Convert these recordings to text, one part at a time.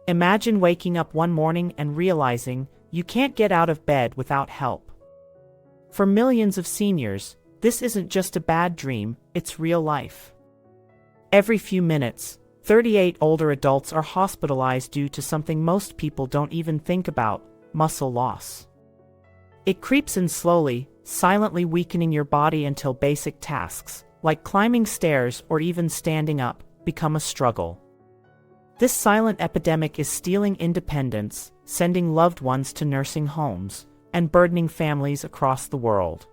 Imagine waking up one morning and realizing you can't get out of bed without help. For millions of seniors, this isn't just a bad dream, it's real life. Every few minutes, 38 older adults are hospitalized due to something most people don't even think about: muscle loss. It creeps in slowly, silently weakening your body until basic tasks, like climbing stairs or even standing up, become a struggle. This silent epidemic is stealing independence, sending loved ones to nursing homes, and burdening families across the world.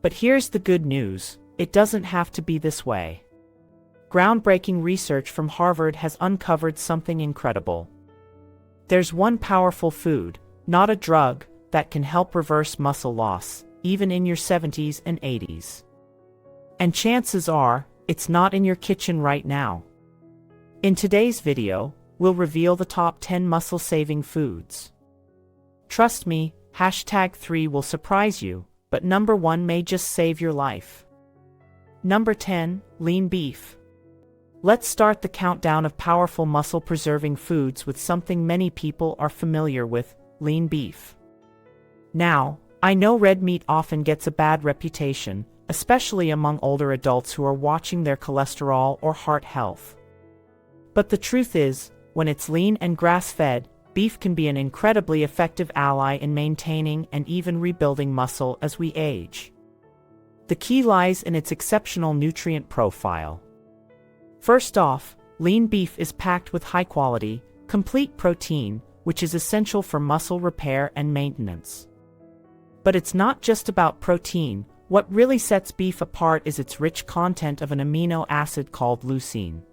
But here's the good news: it doesn't have to be this way. Groundbreaking research from Harvard has uncovered something incredible. There's one powerful food, not a drug, that can help reverse muscle loss, even in your 70s and 80s. And chances are, it's not in your kitchen right now. In today's video, we'll reveal the top 10 muscle-saving foods. Trust me, #3 will surprise you, but number 1 may just save your life. Number 10, lean beef. Let's start the countdown of powerful muscle-preserving foods with something many people are familiar with: lean beef. Now, I know red meat often gets a bad reputation, especially among older adults who are watching their cholesterol or heart health. But the truth is, when it's lean and grass-fed, beef can be an incredibly effective ally in maintaining and even rebuilding muscle as we age. The key lies in its exceptional nutrient profile. First off, lean beef is packed with high-quality, complete protein, which is essential for muscle repair and maintenance. But it's not just about protein. What really sets beef apart is its rich content of an amino acid called leucine.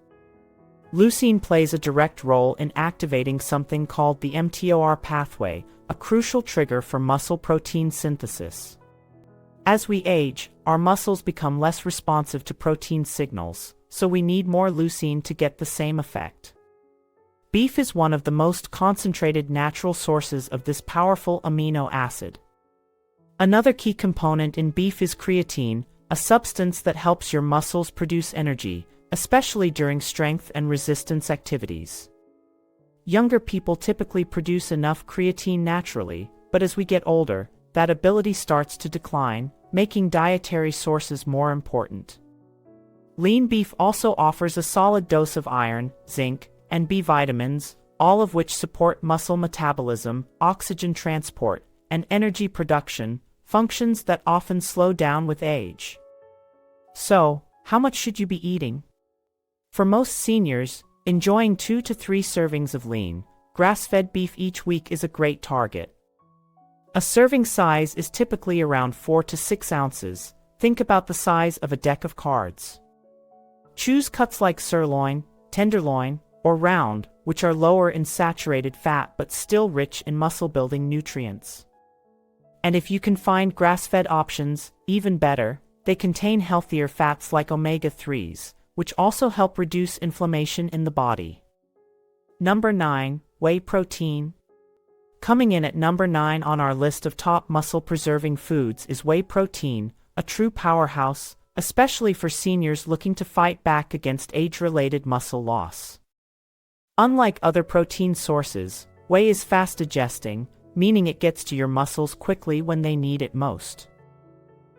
Leucine plays a direct role in activating something called the mTOR pathway, a crucial trigger for muscle protein synthesis. As we age, our muscles become less responsive to protein signals, so we need more leucine to get the same effect. Beef is one of the most concentrated natural sources of this powerful amino acid. Another key component in beef is creatine, a substance that helps your muscles produce energy, especially during strength and resistance activities. Younger people typically produce enough creatine naturally, but as we get older, that ability starts to decline, making dietary sources more important. Lean beef also offers a solid dose of iron, zinc, and B vitamins, all of which support muscle metabolism, oxygen transport, and energy production, functions that often slow down with age. So, how much should you be eating? For most seniors, enjoying 2 to 3 servings of lean, grass-fed beef each week is a great target. A serving size is typically around 4 to 6 ounces. Think about the size of a deck of cards. Choose cuts like sirloin, tenderloin, or round, which are lower in saturated fat but still rich in muscle-building nutrients. And if you can find grass-fed options, even better. They contain healthier fats like omega-3s, which also help reduce inflammation in the body. Number 9, whey protein. Coming in at number 9 on our list of top muscle-preserving foods is whey protein, a true powerhouse, especially for seniors looking to fight back against age-related muscle loss. Unlike other protein sources, whey is fast-digesting, meaning it gets to your muscles quickly when they need it most.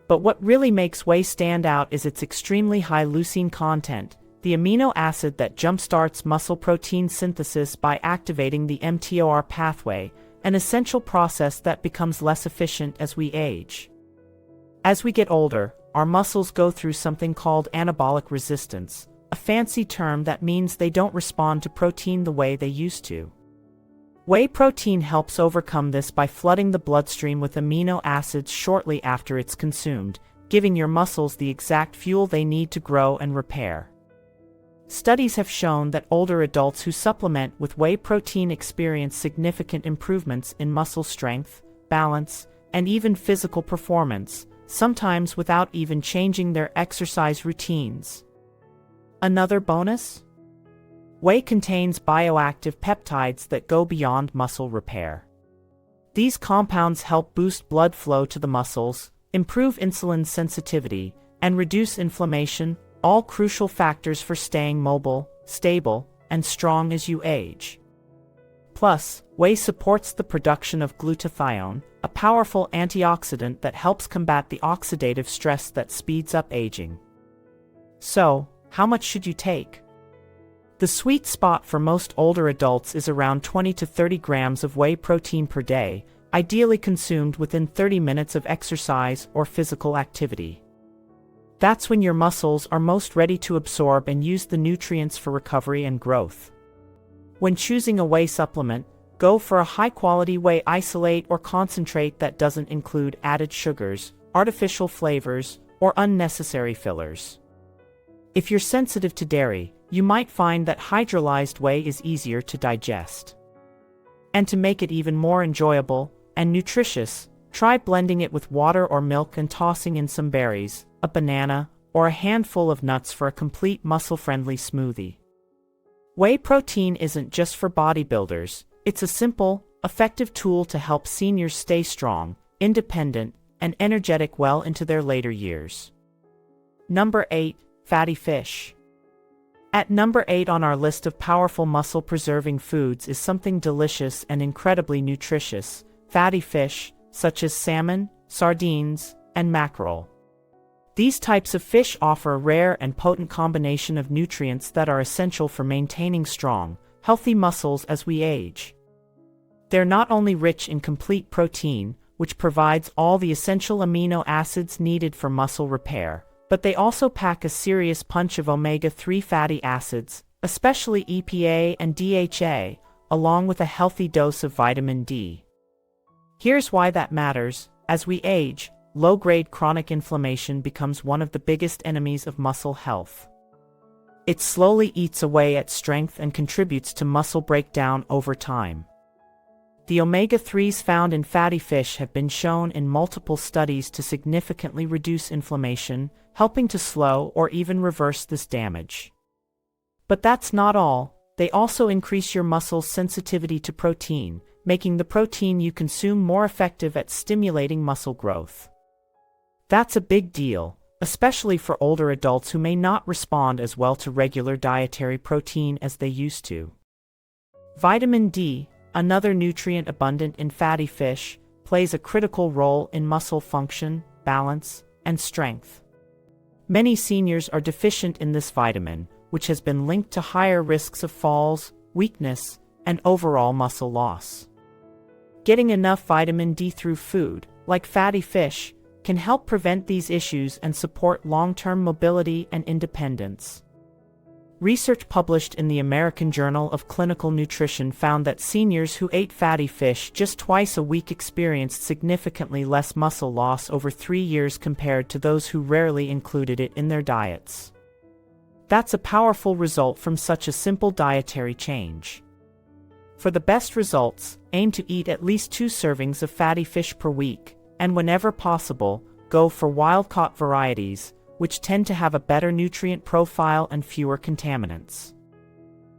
But what really makes whey stand out is its extremely high leucine content, the amino acid that jumpstarts muscle protein synthesis by activating the mTOR pathway, an essential process that becomes less efficient as we age. As we get older, our muscles go through something called anabolic resistance, a fancy term that means they don't respond to protein the way they used to. Whey protein helps overcome this by flooding the bloodstream with amino acids shortly after it's consumed, giving your muscles the exact fuel they need to grow and repair. Studies have shown that older adults who supplement with whey protein experience significant improvements in muscle strength, balance, and even physical performance, sometimes without even changing their exercise routines. Another bonus? Whey contains bioactive peptides that go beyond muscle repair. These compounds help boost blood flow to the muscles, improve insulin sensitivity, and reduce inflammation, all crucial factors for staying mobile, stable, and strong as you age. Plus, whey supports the production of glutathione, a powerful antioxidant that helps combat the oxidative stress that speeds up aging. So, how much should you take? The sweet spot for most older adults is around 20 to 30 grams of whey protein per day, ideally consumed within 30 minutes of exercise or physical activity. That's when your muscles are most ready to absorb and use the nutrients for recovery and growth. When choosing a whey supplement, go for a high-quality whey isolate or concentrate that doesn't include added sugars, artificial flavors, or unnecessary fillers. If you're sensitive to dairy, you might find that hydrolyzed whey is easier to digest. And to make it even more enjoyable and nutritious, try blending it with water or milk and tossing in some berries, a banana, or a handful of nuts for a complete muscle-friendly smoothie. Whey protein isn't just for bodybuilders, it's a simple, effective tool to help seniors stay strong, independent, and energetic well into their later years. Number 8. Fatty fish. At number 8 on our list of powerful muscle-preserving foods is something delicious and incredibly nutritious: fatty fish, such as salmon, sardines, and mackerel. These types of fish offer a rare and potent combination of nutrients that are essential for maintaining strong, healthy muscles as we age. They're not only rich in complete protein, which provides all the essential amino acids needed for muscle repair, but they also pack a serious punch of omega-3 fatty acids, especially EPA and DHA, along with a healthy dose of vitamin D. Here's why that matters: as we age, low-grade chronic inflammation becomes one of the biggest enemies of muscle health. It slowly eats away at strength and contributes to muscle breakdown over time. The omega-3s found in fatty fish have been shown in multiple studies to significantly reduce inflammation, helping to slow or even reverse this damage. But that's not all. They also increase your muscle's sensitivity to protein, making the protein you consume more effective at stimulating muscle growth. That's a big deal, especially for older adults who may not respond as well to regular dietary protein as they used to. Vitamin D, another nutrient abundant in fatty fish, plays a critical role in muscle function, balance, and strength. Many seniors are deficient in this vitamin, which has been linked to higher risks of falls, weakness, and overall muscle loss. Getting enough vitamin D through food, like fatty fish, can help prevent these issues and support long-term mobility and independence. Research published in the American Journal of Clinical Nutrition found that seniors who ate fatty fish just twice a week experienced significantly less muscle loss over 3 years compared to those who rarely included it in their diets. That's a powerful result from such a simple dietary change. For the best results, aim to eat at least 2 servings of fatty fish per week, and whenever possible, go for wild-caught varieties, which tend to have a better nutrient profile and fewer contaminants.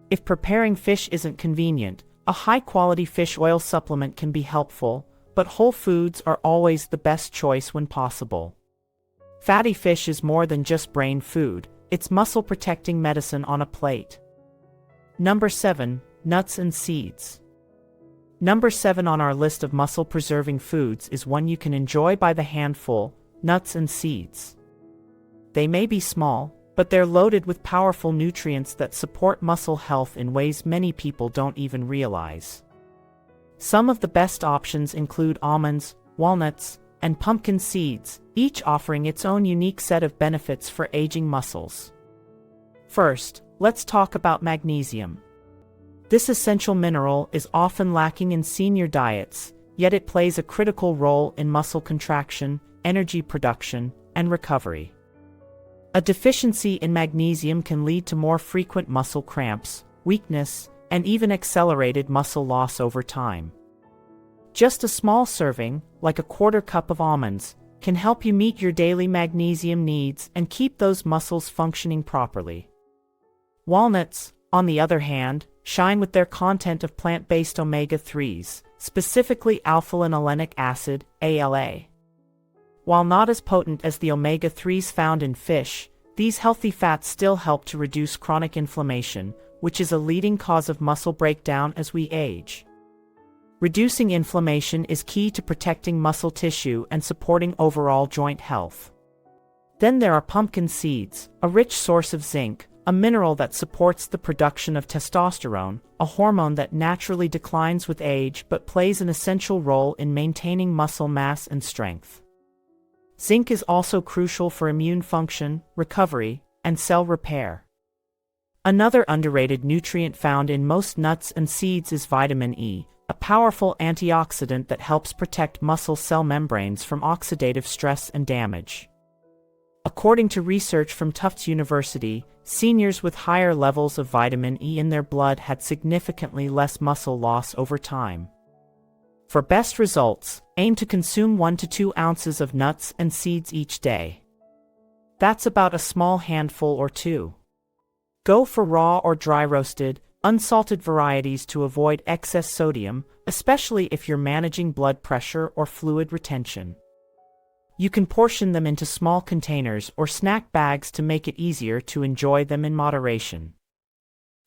If preparing fish isn't convenient, a high-quality fish oil supplement can be helpful, but whole foods are always the best choice when possible. Fatty fish is more than just brain food, it's muscle-protecting medicine on a plate. Number 7. Nuts and seeds. Number 7 on our list of muscle-preserving foods is one you can enjoy by the handful: nuts and seeds. They may be small, but they're loaded with powerful nutrients that support muscle health in ways many people don't even realize. Some of the best options include almonds, walnuts, and pumpkin seeds, each offering its own unique set of benefits for aging muscles. First, let's talk about magnesium. This essential mineral is often lacking in senior diets, yet it plays a critical role in muscle contraction, energy production, and recovery. A deficiency in magnesium can lead to more frequent muscle cramps, weakness, and even accelerated muscle loss over time. Just a small serving, like a quarter cup of almonds, can help you meet your daily magnesium needs and keep those muscles functioning properly. Walnuts, on the other hand, shine with their content of plant-based omega-3s, specifically alpha-linolenic acid, ALA. While not as potent as the omega-3s found in fish, these healthy fats still help to reduce chronic inflammation, which is a leading cause of muscle breakdown as we age. Reducing inflammation is key to protecting muscle tissue and supporting overall joint health. Then there are pumpkin seeds, a rich source of zinc, a mineral that supports the production of testosterone, a hormone that naturally declines with age but plays an essential role in maintaining muscle mass and strength. Zinc is also crucial for immune function, recovery, and cell repair. Another underrated nutrient found in most nuts and seeds is vitamin E, a powerful antioxidant that helps protect muscle cell membranes from oxidative stress and damage. According to research from Tufts University, seniors with higher levels of vitamin E in their blood had significantly less muscle loss over time. For best results, aim to consume 1 to 2 ounces of nuts and seeds each day. That's about a small handful or two. Go for raw or dry roasted, unsalted varieties to avoid excess sodium, especially if you're managing blood pressure or fluid retention. You can portion them into small containers or snack bags to make it easier to enjoy them in moderation.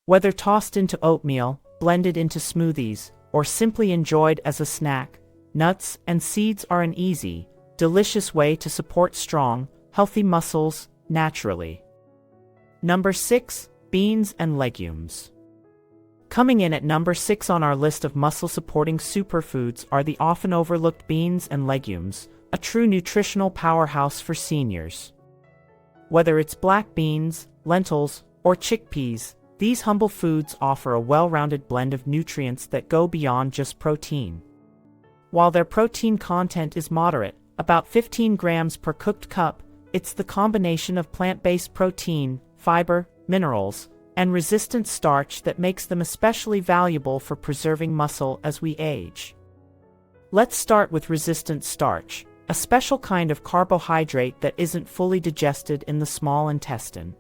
Whether tossed into oatmeal, blended into smoothies, or simply enjoyed as a snack, nuts and seeds are an easy, delicious way to support strong, healthy muscles naturally. Number 6. Beans and legumes. Coming in at number 6 on our list of muscle-supporting superfoods are the often overlooked beans and legumes, a true nutritional powerhouse for seniors. Whether it's black beans, lentils, or chickpeas, these humble foods offer a well-rounded blend of nutrients that go beyond just protein. While their protein content is moderate, about 15 grams per cooked cup, it's the combination of plant-based protein, fiber, minerals, and resistant starch that makes them especially valuable for preserving muscle as we age. Let's start with resistant starch, a special kind of carbohydrate that isn't fully digested in the small intestine.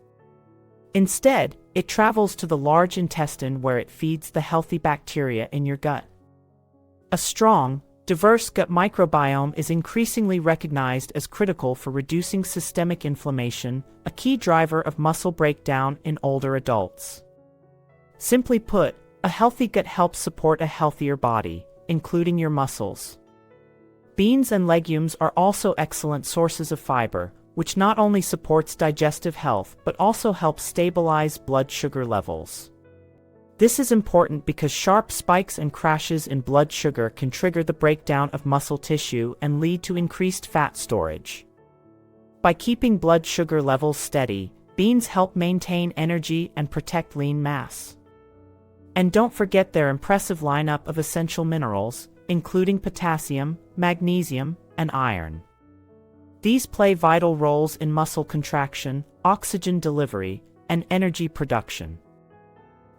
Instead, it travels to the large intestine where it feeds the healthy bacteria in your gut. A strong, diverse gut microbiome is increasingly recognized as critical for reducing systemic inflammation, a key driver of muscle breakdown in older adults. Simply put, a healthy gut helps support a healthier body, including your muscles. Beans and legumes are also excellent sources of fiber, which not only supports digestive health but also helps stabilize blood sugar levels. This is important because sharp spikes and crashes in blood sugar can trigger the breakdown of muscle tissue and lead to increased fat storage. By keeping blood sugar levels steady, beans help maintain energy and protect lean mass. And don't forget their impressive lineup of essential minerals, including potassium, magnesium, and iron. These play vital roles in muscle contraction, oxygen delivery, and energy production.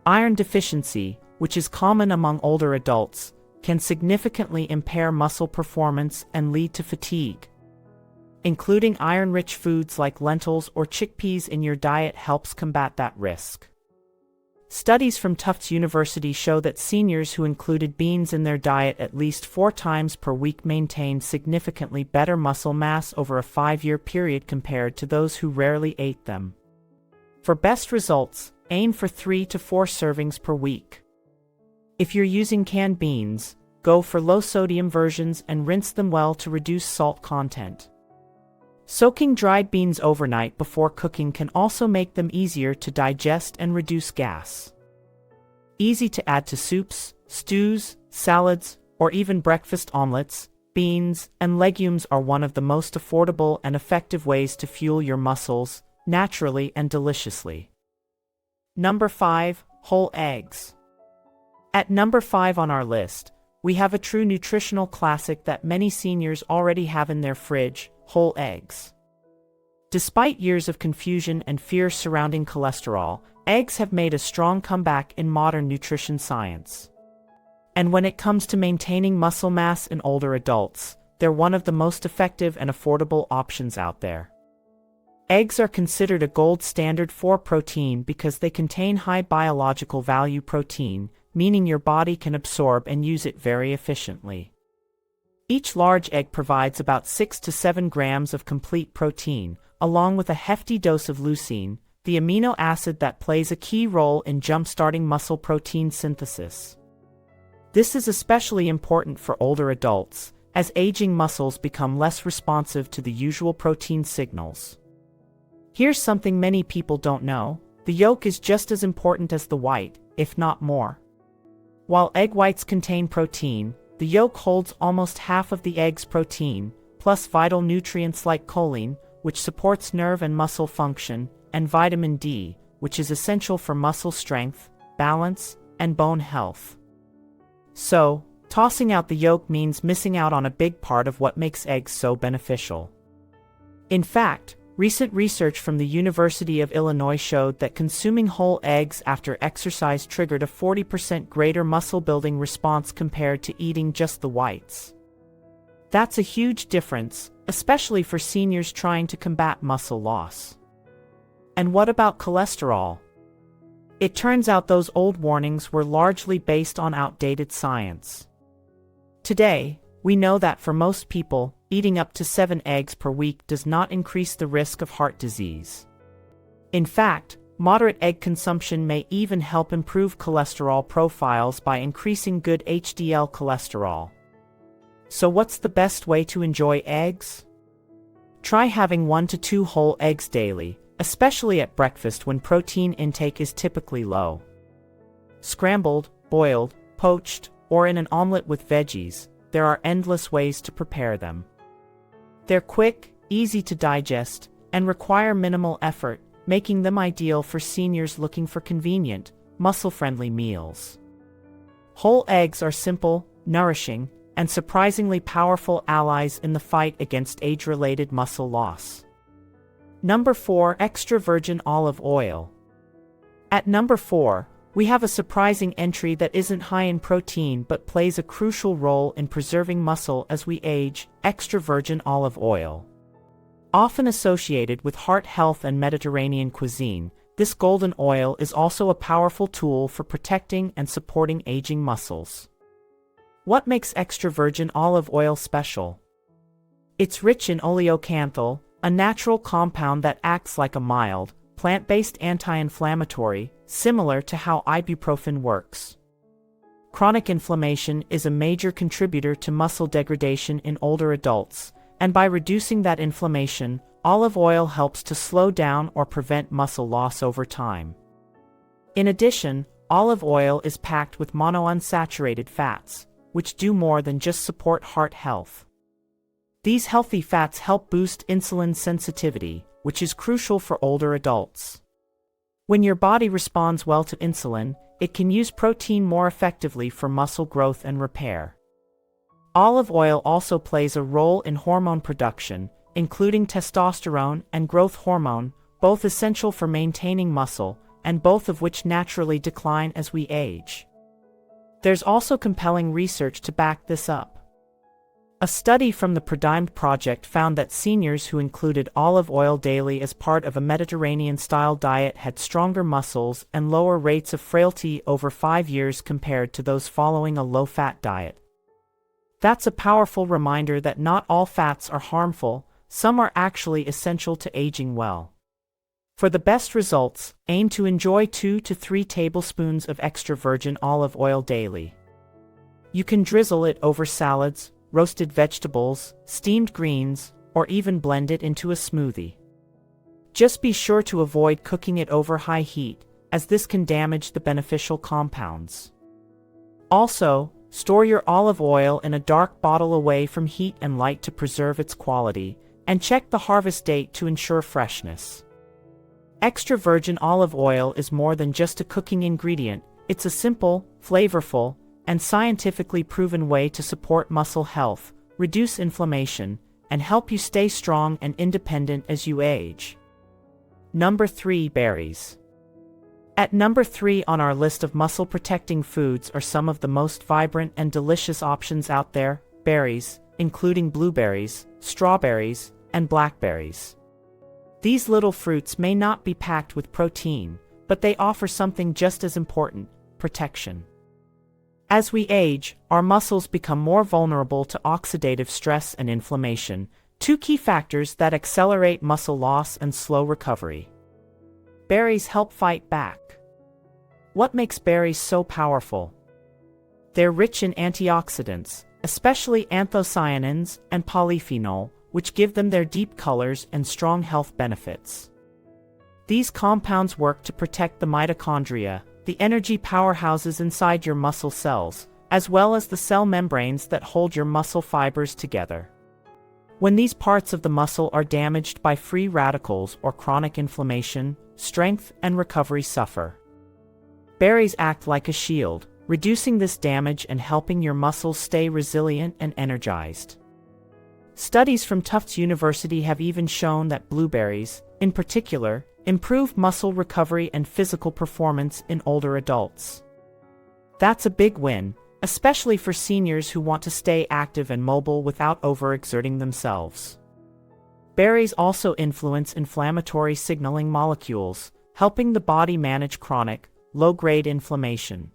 Iron deficiency, which is common among older adults, can significantly impair muscle performance and lead to fatigue. Including iron-rich foods like lentils or chickpeas in your diet helps combat that risk. Studies from Tufts University show that seniors who included beans in their diet at least 4 times per week maintained significantly better muscle mass over a 5-year period compared to those who rarely ate them. For best results, aim for 3 to 4 servings per week. If you're using canned beans, go for low-sodium versions and rinse them well to reduce salt content. Soaking dried beans overnight before cooking can also make them easier to digest and reduce gas. Easy to add to soups, stews, salads, or even breakfast omelets, beans and legumes are one of the most affordable and effective ways to fuel your muscles, naturally and deliciously. Number 5. Whole eggs. At number 5 on our list, we have a true nutritional classic that many seniors already have in their fridge: whole eggs. Despite years of confusion and fear surrounding cholesterol, eggs have made a strong comeback in modern nutrition science. And when it comes to maintaining muscle mass in older adults, they're one of the most effective and affordable options out there. Eggs are considered a gold standard for protein because they contain high biological value protein, meaning your body can absorb and use it very efficiently. Each large egg provides about 6 to 7 grams of complete protein, along with a hefty dose of leucine, the amino acid that plays a key role in jump-starting muscle protein synthesis. This is especially important for older adults, as aging muscles become less responsive to the usual protein signals. Here's something many people don't know: the yolk is just as important as the white, if not more. While egg whites contain protein, the yolk holds almost half of the egg's protein, plus vital nutrients like choline, which supports nerve and muscle function, and vitamin D, which is essential for muscle strength, balance, and bone health. So, tossing out the yolk means missing out on a big part of what makes eggs so beneficial. In fact, recent research from the University of Illinois showed that consuming whole eggs after exercise triggered a 40% greater muscle-building response compared to eating just the whites. That's a huge difference, especially for seniors trying to combat muscle loss. And what about cholesterol? It turns out those old warnings were largely based on outdated science. Today, we know that for most people, eating up to 7 eggs per week does not increase the risk of heart disease. In fact, moderate egg consumption may even help improve cholesterol profiles by increasing good HDL cholesterol. So what's the best way to enjoy eggs? Try having 1 to 2 whole eggs daily, especially at breakfast when protein intake is typically low. Scrambled, boiled, poached, or in an omelet with veggies, there are endless ways to prepare them. They're quick, easy to digest, and require minimal effort, making them ideal for seniors looking for convenient, muscle-friendly meals. Whole eggs are simple, nourishing, and surprisingly powerful allies in the fight against age-related muscle loss. Number 4. Extra virgin olive oil. At number 4, we have a surprising entry that isn't high in protein but plays a crucial role in preserving muscle as we age: extra virgin olive oil. Often associated with heart health and Mediterranean cuisine, this golden oil is also a powerful tool for protecting and supporting aging muscles. What makes extra virgin olive oil special? It's rich in oleocanthal, a natural compound that acts like a mild, plant-based anti-inflammatory, similar to how ibuprofen works. Chronic inflammation is a major contributor to muscle degradation in older adults, and by reducing that inflammation, olive oil helps to slow down or prevent muscle loss over time. In addition, olive oil is packed with monounsaturated fats, which do more than just support heart health. These healthy fats help boost insulin sensitivity, which is crucial for older adults. When your body responds well to insulin, it can use protein more effectively for muscle growth and repair. Olive oil also plays a role in hormone production, including testosterone and growth hormone, both essential for maintaining muscle, and both of which naturally decline as we age. There's also compelling research to back this up. A study from the Primed Project found that seniors who included olive oil daily as part of a Mediterranean-style diet had stronger muscles and lower rates of frailty over 5 years compared to those following a low-fat diet. That's a powerful reminder that not all fats are harmful, some are actually essential to aging well. For the best results, aim to enjoy 2 to 3 tablespoons of extra virgin olive oil daily. You can drizzle it over salads, roasted vegetables, steamed greens, or even blend it into a smoothie. Just be sure to avoid cooking it over high heat, as this can damage the beneficial compounds. Also, store your olive oil in a dark bottle away from heat and light to preserve its quality, and check the harvest date to ensure freshness. Extra virgin olive oil is more than just a cooking ingredient, it's a simple, flavorful, and scientifically proven way to support muscle health, reduce inflammation, and help you stay strong and independent as you age. Number 3. Berries. At number 3 on our list of muscle-protecting foods are some of the most vibrant and delicious options out there: berries, including blueberries, strawberries, and blackberries. These little fruits may not be packed with protein, but they offer something just as important: protection. As we age, our muscles become more vulnerable to oxidative stress and inflammation, 2 key factors that accelerate muscle loss and slow recovery. Berries help fight back. What makes berries so powerful? They're rich in antioxidants, especially anthocyanins and polyphenol, which give them their deep colors and strong health benefits. These compounds work to protect the mitochondria, the energy powerhouses inside your muscle cells, as well as the cell membranes that hold your muscle fibers together. When these parts of the muscle are damaged by free radicals or chronic inflammation, strength and recovery suffer. Berries act like a shield, reducing this damage and helping your muscles stay resilient and energized. Studies from Tufts University have even shown that blueberries, in particular, improve muscle recovery and physical performance in older adults. That's a big win, especially for seniors who want to stay active and mobile without overexerting themselves. Berries also influence inflammatory signaling molecules, helping the body manage chronic, low-grade inflammation.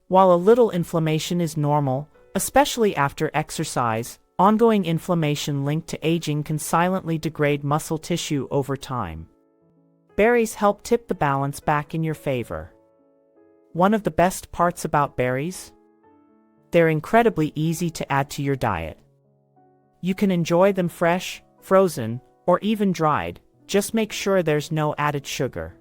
While a little inflammation is normal, especially after exercise, ongoing inflammation linked to aging can silently degrade muscle tissue over time. Berries help tip the balance back in your favor. One of the best parts about berries? They're incredibly easy to add to your diet. You can enjoy them fresh, frozen, or even dried, just make sure there's no added sugar.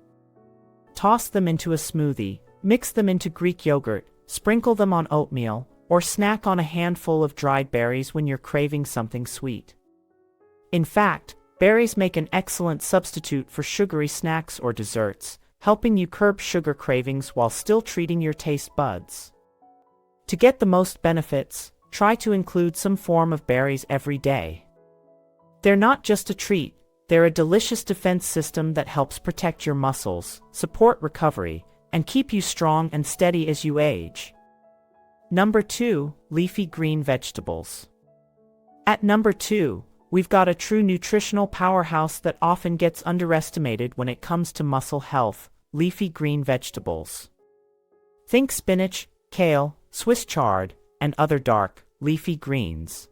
Toss them into a smoothie, mix them into Greek yogurt, sprinkle them on oatmeal, or snack on a handful of dried berries when you're craving something sweet. In fact, berries make an excellent substitute for sugary snacks or desserts, helping you curb sugar cravings while still treating your taste buds. To get the most benefits, try to include some form of berries every day. They're not just a treat, they're a delicious defense system that helps protect your muscles, support recovery, and keep you strong and steady as you age. Number 2, leafy green vegetables. At number 2, we've got a true nutritional powerhouse that often gets underestimated when it comes to muscle health: leafy green vegetables. Think spinach, kale, Swiss chard, and other dark, leafy greens.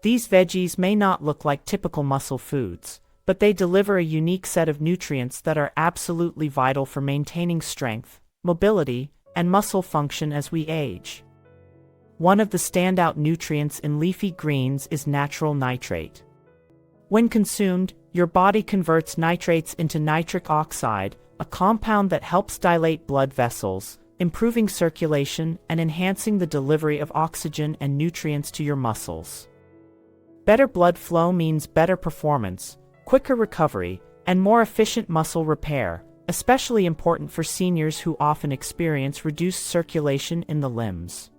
These veggies may not look like typical muscle foods, but they deliver a unique set of nutrients that are absolutely vital for maintaining strength, mobility, and muscle function as we age. One of the standout nutrients in leafy greens is natural nitrate. When consumed, your body converts nitrates into nitric oxide, a compound that helps dilate blood vessels, improving circulation and enhancing the delivery of oxygen and nutrients to your muscles. Better blood flow means better performance, quicker recovery, and more efficient muscle repair, especially important for seniors who often experience reduced circulation in the limbs.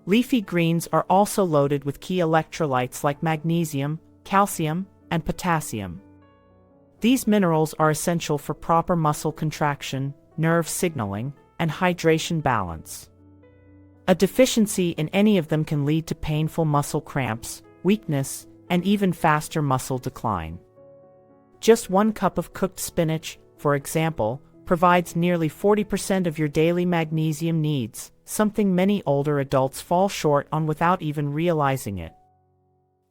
Leafy greens are also loaded with key electrolytes like magnesium, calcium, and potassium. These minerals are essential for proper muscle contraction, nerve signaling, and hydration balance. A deficiency in any of them can lead to painful muscle cramps, weakness, and even faster muscle decline. Just 1 cup of cooked spinach, for example, provides nearly 40% of your daily magnesium needs, something many older adults fall short on without even realizing it.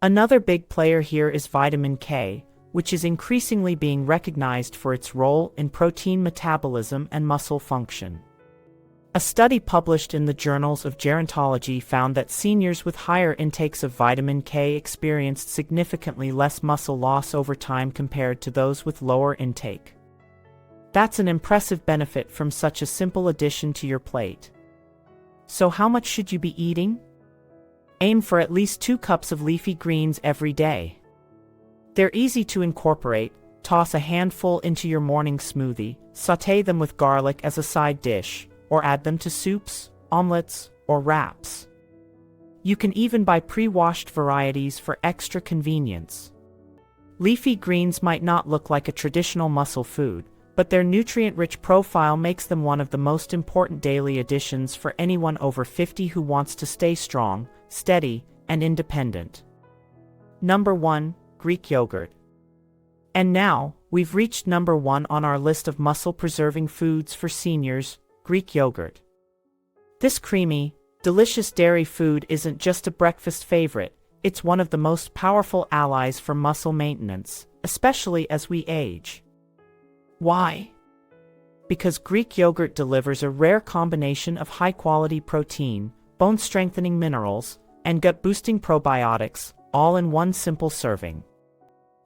Another big player here is vitamin K, which is increasingly being recognized for its role in protein metabolism and muscle function. A study published in the Journals of Gerontology found that seniors with higher intakes of vitamin K experienced significantly less muscle loss over time compared to those with lower intake. That's an impressive benefit from such a simple addition to your plate. So how much should you be eating? Aim for at least 2 cups of leafy greens every day. They're easy to incorporate. Toss a handful into your morning smoothie, sauté them with garlic as a side dish, or add them to soups, omelets, or wraps. You can even buy pre-washed varieties for extra convenience. Leafy greens might not look like a traditional muscle food, but their nutrient-rich profile makes them one of the most important daily additions for anyone over 50 who wants to stay strong, steady, and independent. Number 1, Greek yogurt. And now, we've reached number 1 on our list of muscle-preserving foods for seniors: Greek yogurt. This creamy, delicious dairy food isn't just a breakfast favorite, it's one of the most powerful allies for muscle maintenance, especially as we age. Why? Because Greek yogurt delivers a rare combination of high-quality protein, bone-strengthening minerals, and gut-boosting probiotics, all in one simple serving.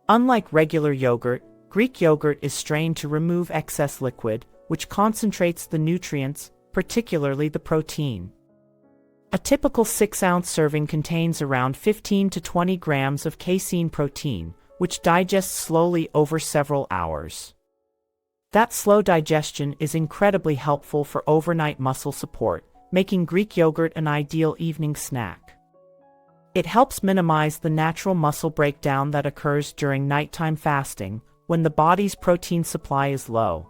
Unlike regular yogurt, Greek yogurt is strained to remove excess liquid, which concentrates the nutrients, particularly the protein. A typical 6-ounce serving contains around 15 to 20 grams of casein protein, which digests slowly over several hours. That slow digestion is incredibly helpful for overnight muscle support, making Greek yogurt an ideal evening snack. It helps minimize the natural muscle breakdown that occurs during nighttime fasting, when the body's protein supply is low.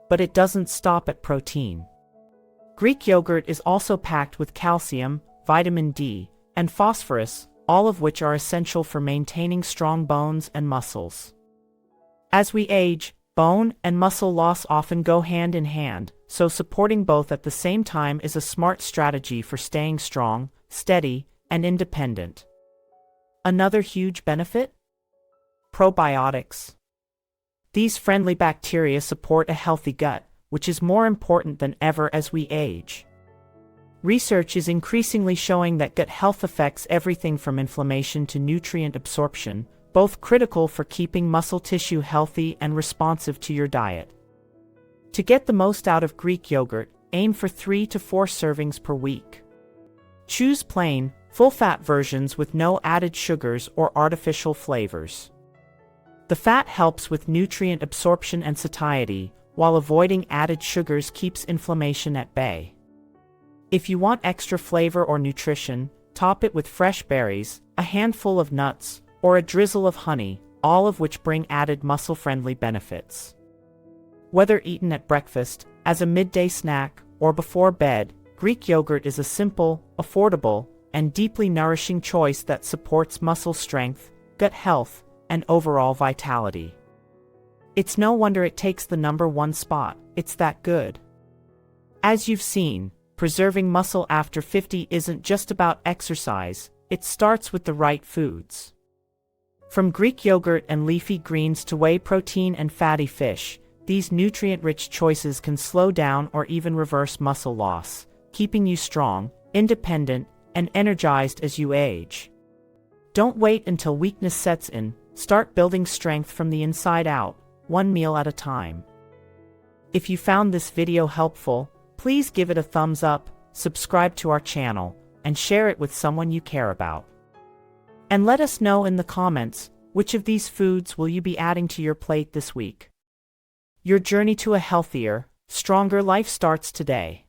But it doesn't stop at protein. Greek yogurt is also packed with calcium, vitamin D, and phosphorus, all of which are essential for maintaining strong bones and muscles. As we age, bone and muscle loss often go hand in hand, so supporting both at the same time is a smart strategy for staying strong, steady, and independent. Another huge benefit? Probiotics. These friendly bacteria support a healthy gut, which is more important than ever as we age. Research is increasingly showing that gut health affects everything from inflammation to nutrient absorption, both critical for keeping muscle tissue healthy and responsive to your diet. To get the most out of Greek yogurt, aim for 3 to 4 servings per week. Choose plain, full-fat versions with no added sugars or artificial flavors. The fat helps with nutrient absorption and satiety, while avoiding added sugars keeps inflammation at bay. If you want extra flavor or nutrition, top it with fresh berries, a handful of nuts, or a drizzle of honey, all of which bring added muscle-friendly benefits. Whether eaten at breakfast, as a midday snack, or before bed, Greek yogurt is a simple, affordable, and deeply nourishing choice that supports muscle strength, gut health, and overall vitality. It's no wonder it takes the #1 spot, it's that good. As you've seen, preserving muscle after 50 isn't just about exercise, it starts with the right foods. From Greek yogurt and leafy greens to whey protein and fatty fish, these nutrient-rich choices can slow down or even reverse muscle loss, keeping you strong, independent, and energized as you age. Don't wait until weakness sets in, start building strength from the inside out, one meal at a time. If you found this video helpful, please give it a thumbs up, subscribe to our channel, and share it with someone you care about. And let us know in the comments, which of these foods will you be adding to your plate this week? Your journey to a healthier, stronger life starts today.